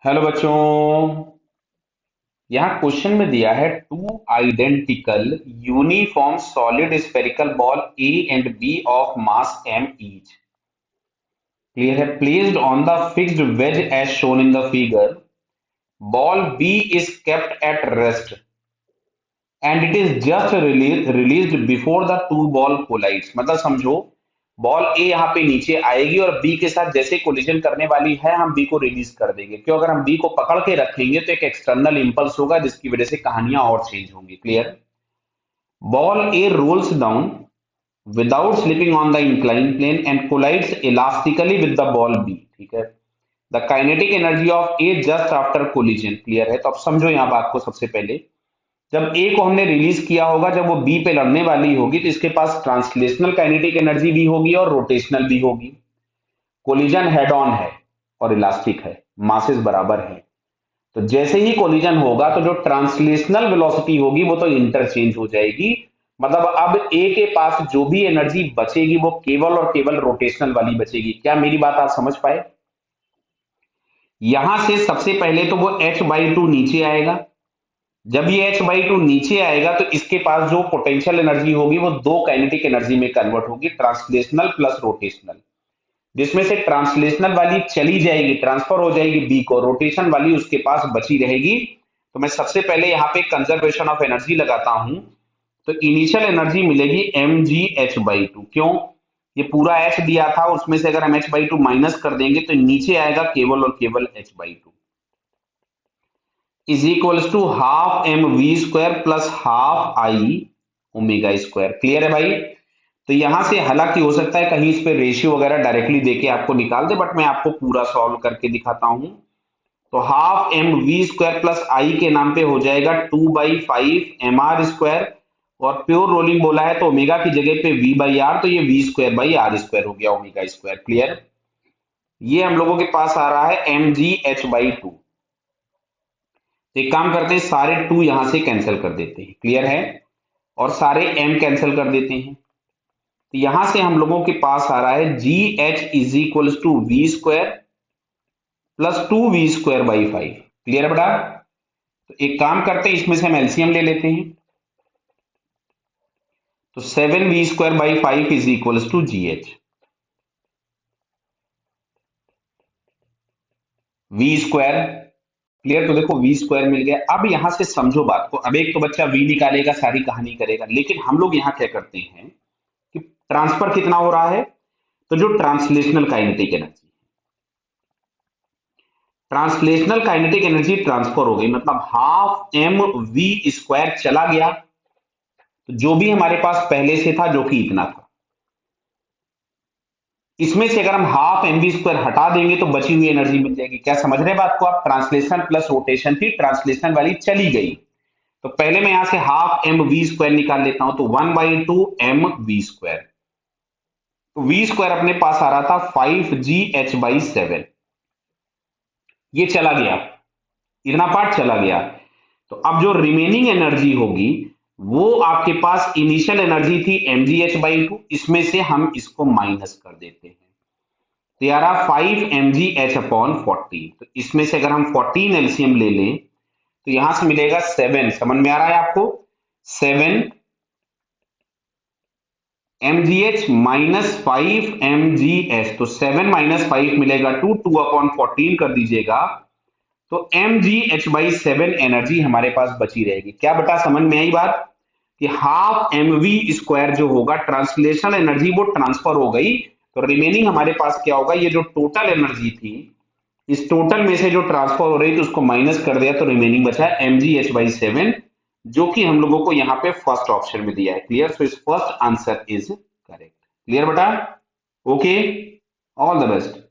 Hello बच्चों। यहाँ question में दिया है two identical uniform solid spherical ball A and B of mass M each clear है placed on the fixed wedge as shown in the figure. Ball B is kept at rest and it is just released before the two ball collides. मतलब समझो, ball ए यहाँ पे नीचे आएगी और B के साथ जैसे कोलिजन करने वाली है हम बी को रिलीज कर देंगे। क्यों? अगर हम बी को पकड़ के रखेंगे तो एक एक्सटर्नल इंपल्स होगा जिसकी वजह से कहानियां और चेंज होंगी। Clear? Ball A rolls down without slipping on the incline plane and collides elastically with the ball B. ठीक है। The kinetic energy of A just after collision. Clear है? तो अब समझो यहाँ बात को। सबसे पहले जब ए को हमने रिलीज किया होगा, जब वो बी पे लड़ने वाली होगी तो इसके पास ट्रांसलेशनल काइनेटिक एनर्जी भी होगी और रोटेशनल भी होगी। कोलिजन हेड ऑन है और इलास्टिक है, मासेस बराबर है। तो जैसे ही कोलिजन होगा तो जो ट्रांसलेशनल वेलोसिटी होगी वो तो इंटरचेंज हो जाएगी। मतलब अब ए के पास जो भी एनर्जी बचेगी वो केवल और केवल रोटेशनल वाली बचेगी। क्या मेरी बात आप समझ पाए? यहां से सबसे पहले तो वो h/2 नीचे आएगा। जब ये h/2 नीचे आएगा तो इसके पास जो पोटेंशियल एनर्जी होगी वो दो काइनेटिक एनर्जी में कन्वर्ट होगी, ट्रांसलेशनल प्लस रोटेशनल। जिसमें से ट्रांसलेशनल वाली चली जाएगी, ट्रांसफर हो जाएगी बी को, रोटेशन वाली उसके पास बची रहेगी। तो मैं सबसे पहले यहाँ पे कंजर्वेशन ऑफ एनर्जी लगाता हूं। तो इनिशियल एनर्जी मिलेगी mgh/2। क्यों? ये पूरा h दिया था, उसमें से अगर हम h/2 माइनस कर देंगे तो नीचे आएगा केवल और केवल h/2 is equals to half M V square plus half I omega square. Clear है भाई? तो यहां से हालांकि हो सकता है कहीं इस पे रेशियो वगैरह डायरेक्टली देके आपको निकाल दे, बट मैं आपको पूरा सॉल्व करके दिखाता हूं। तो half M V square plus I के नाम पे हो जाएगा 2/5 mr स्क्वायर। और प्योर रोलिंग बोला है तो ओमेगा की जगह पे v/r, तो ये v²/r² हो गया ओमेगा स्क्वायर। क्लियर? ये हम लोगों के पास आ रहा है mgh/2। तो एक काम करते हैं, सारे टू यहां से कैंसिल कर देते हैं। क्लियर है? और सारे m कैंसिल कर देते हैं। तो यहां से हम लोगों के पास आ रहा है G H is equal to V square plus 2v²/5। Clear है बेटा? तो एक काम करते हैं, इसमें से हम एलसीएम ले लेते हैं। तो 7v²/5 is equal to G H. V square. Clear? तो देखो वी स्क्वायर मिल गया। अब यहां से समझो बात को। अब एक तो बच्चा वी निकालेगा, सारी कहानी करेगा, लेकिन हम लोग यहां क्या करते हैं कि ट्रांसफर कितना हो रहा है? तो जो translational kinetic energy, translational kinetic energy transfer हो गई, मतलब हाफ एम वी स्क्वायर चला गया। तो जो भी हमारे पास पहले से था जो कि इतना था, इसमें से अगर हम हाफ एम वी स्क्वायर हटा देंगे तो बची हुई एनर्जी मिल जाएगी। क्या समझ रहे हैं बात को आप? ट्रांसलेशन प्लस रोटेशन थी, ट्रांसलेशन वाली चली गई। तो पहले मैं यहां से हाफ एम वी स्क्वायर निकाल लेता हूं, तो 1/2 mv²। तो वी स्क्वायर अपने पास आ रहा था 5gh/7। ये चला गया, इतना पार्ट चला गया। तो अब जो रिमेनिंग एनर्जी होगी वो आपके पास इनिशियल एनर्जी थी mgh/2, इसमें से हम इसको माइनस कर देते हैं। तो यार 5 mgh/14। तो इसमें से अगर हम 14 एलसीएम ले लें तो यहां से मिलेगा 7। समझ में आ रहा है आपको? 7 mgh माइनस 5 mgh। तो 7 - 5 मिलेगा 2, 2/14 कर दीजिएगा। तो mgh/7 एनर्जी हमारे पास बची रहेगी। क्या बेटा समझ में आई बात? कि हाफ एम वी स्क्वायर जो होगा, ट्रांसलेशनल एनर्जी वो ट्रांसफर हो गई। तो रिमेनिंग हमारे पास क्या होगा? ये जो टोटल एनर्जी थी, इस टोटल में से जो ट्रांसफर हो रही थी उसको माइनस कर दिया तो रिमेनिंग बचा है mgh/7, जो कि हम लोगों को यहाँ पे फर्स्ट ऑप्शन में दिया है। क्लियर? सो इस first answer is correct. Clear बेटा? Okay, all the best.